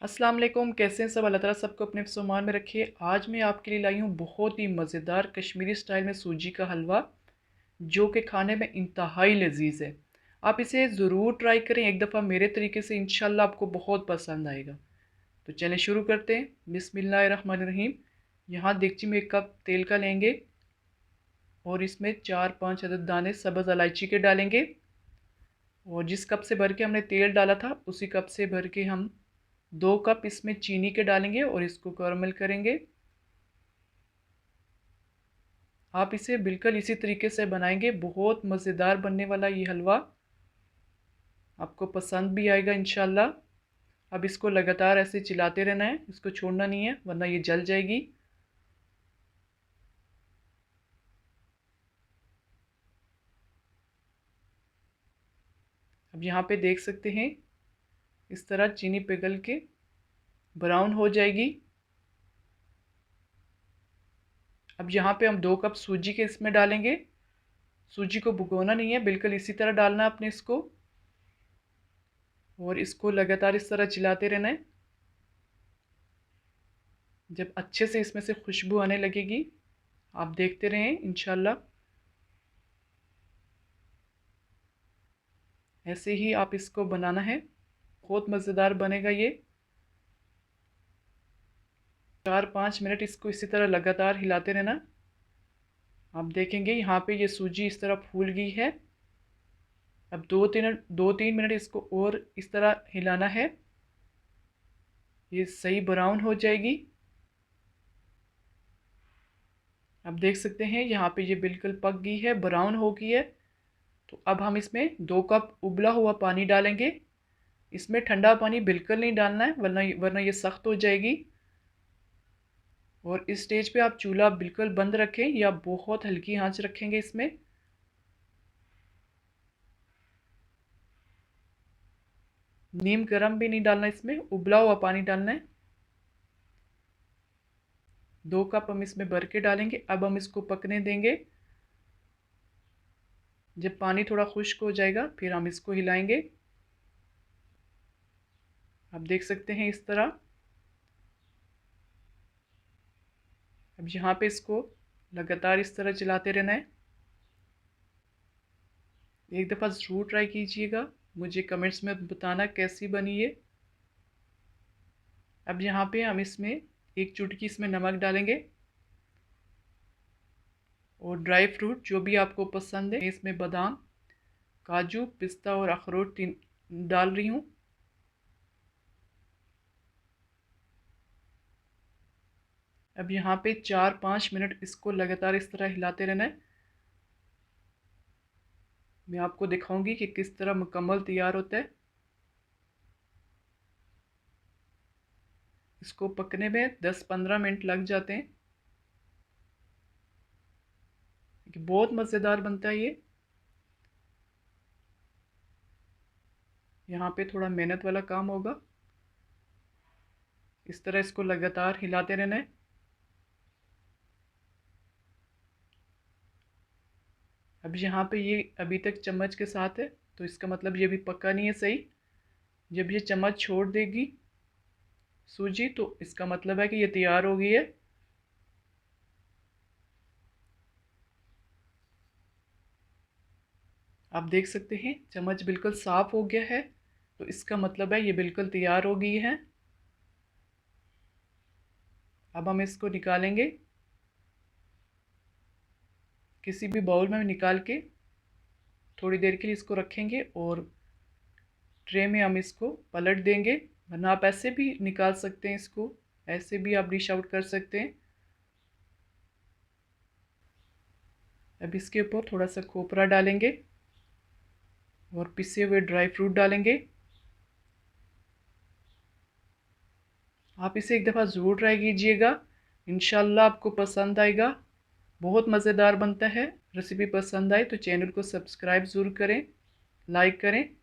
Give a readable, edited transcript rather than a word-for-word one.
अस्सलाम वालेकुम। कैसे हैं सब? अल्लाह ताला सबको अपने फ़िज़्मान में रखे। आज मैं आपके लिए लाई हूँ बहुत ही मज़ेदार कश्मीरी स्टाइल में सूजी का हलवा, जो कि खाने में इंतहाई लजीज़ है। आप इसे ज़रूर ट्राई करें एक दफ़ा मेरे तरीके से, इंशाल्लाह आपको बहुत पसंद आएगा। तो चलें शुरू करते हैं। बिस्मिल्लाहिर्रहमानिर्रहीम। यहाँ देगची में 1 कप तेल का लेंगे और इसमें 4-5 अदद दाने सब्ज़ इलायची के डालेंगे। और जिस कप से भर के हमने तेल डाला था उसी कप से भर के हम 2 कप इसमें चीनी के डालेंगे और इसको कैरमल करेंगे। आप इसे बिल्कुल इसी तरीके से बनाएंगे, बहुत मज़ेदार बनने वाला ये हलवा, आपको पसंद भी आएगा इंशाल्लाह। अब इसको लगातार ऐसे चलाते रहना है, इसको छोड़ना नहीं है वरना ये जल जाएगी। अब यहाँ पे देख सकते हैं इस तरह चीनी पिघल के ब्राउन हो जाएगी। अब यहाँ पे हम 2 कप सूजी के इसमें डालेंगे। सूजी को भिगोना नहीं है, बिल्कुल इसी तरह डालना है अपने इसको, और इसको लगातार इस तरह चलाते रहना है। जब अच्छे से इसमें से खुशबू आने लगेगी आप देखते रहें इंशाल्लाह। ऐसे ही आप इसको बनाना है, बहुत मज़ेदार बनेगा ये। 4-5 मिनट इसको इसी तरह लगातार हिलाते रहना। आप देखेंगे यहाँ पे ये सूजी इस तरह फूल गई है। अब 2-3 मिनट इसको और इस तरह हिलाना है, ये सही ब्राउन हो जाएगी। आप देख सकते हैं यहाँ पे ये बिल्कुल पक गई है, ब्राउन हो गई है। तो अब हम इसमें 2 कप उबला हुआ पानी डालेंगे। इसमें ठंडा पानी बिल्कुल नहीं डालना है वरना वरना ये सख्त हो जाएगी। और इस स्टेज पे आप चूल्हा बिल्कुल बंद रखें या बहुत हल्की आंच रखेंगे इसमें। नीम गरम भी नहीं डालना, इसमें उबला हुआ पानी डालना है। 2 कप हम इसमें भर के डालेंगे। अब हम इसको पकने देंगे। जब पानी थोड़ा खुश्क हो जाएगा फिर हम इसको हिलाएंगे। आप देख सकते हैं इस तरह। अब यहाँ पे इसको लगातार इस तरह चलाते रहना है। एक दफ़ा ज़रूर ट्राई कीजिएगा, मुझे कमेंट्स में बताना कैसी बनी ये। अब यहाँ पे हम इसमें 1 चुटकी इसमें नमक डालेंगे और ड्राई फ्रूट जो भी आपको पसंद है, इसमें बादाम, काजू, पिस्ता और अखरोट 3 डाल रही हूँ। अब यहाँ पे 4-5 मिनट इसको लगातार इस तरह हिलाते रहना है। मैं आपको दिखाऊंगी कि किस तरह मुकम्मल तैयार होता है। इसको पकने में 10-15 मिनट लग जाते हैं। बहुत मज़ेदार बनता है ये। यहाँ पे थोड़ा मेहनत वाला काम होगा। इस तरह इसको लगातार हिलाते रहना है। अब यहाँ पे ये अभी तक चम्मच के साथ है, तो इसका मतलब ये भी पक्का नहीं है सही। जब ये चम्मच छोड़ देगी सूजी तो इसका मतलब है कि ये तैयार हो गई है। आप देख सकते हैं चम्मच बिल्कुल साफ़ हो गया है, तो इसका मतलब है ये बिल्कुल तैयार हो गई है। अब हम इसको निकालेंगे, किसी भी बाउल में निकाल के थोड़ी देर के लिए इसको रखेंगे और ट्रे में हम इसको पलट देंगे। वरना आप ऐसे भी निकाल सकते हैं इसको, ऐसे भी आप डिश आउट कर सकते हैं। अब इसके ऊपर थोड़ा सा खोपरा डालेंगे और पिसे हुए ड्राई फ्रूट डालेंगे। आप इसे एक दफ़ा ज़रूर ट्राई कीजिएगा, इंशाल्लाह आपको पसंद आएगा। बहुत मज़ेदार बनता है। रेसिपी पसंद आए तो चैनल को सब्सक्राइब ज़रूर करें, लाइक करें।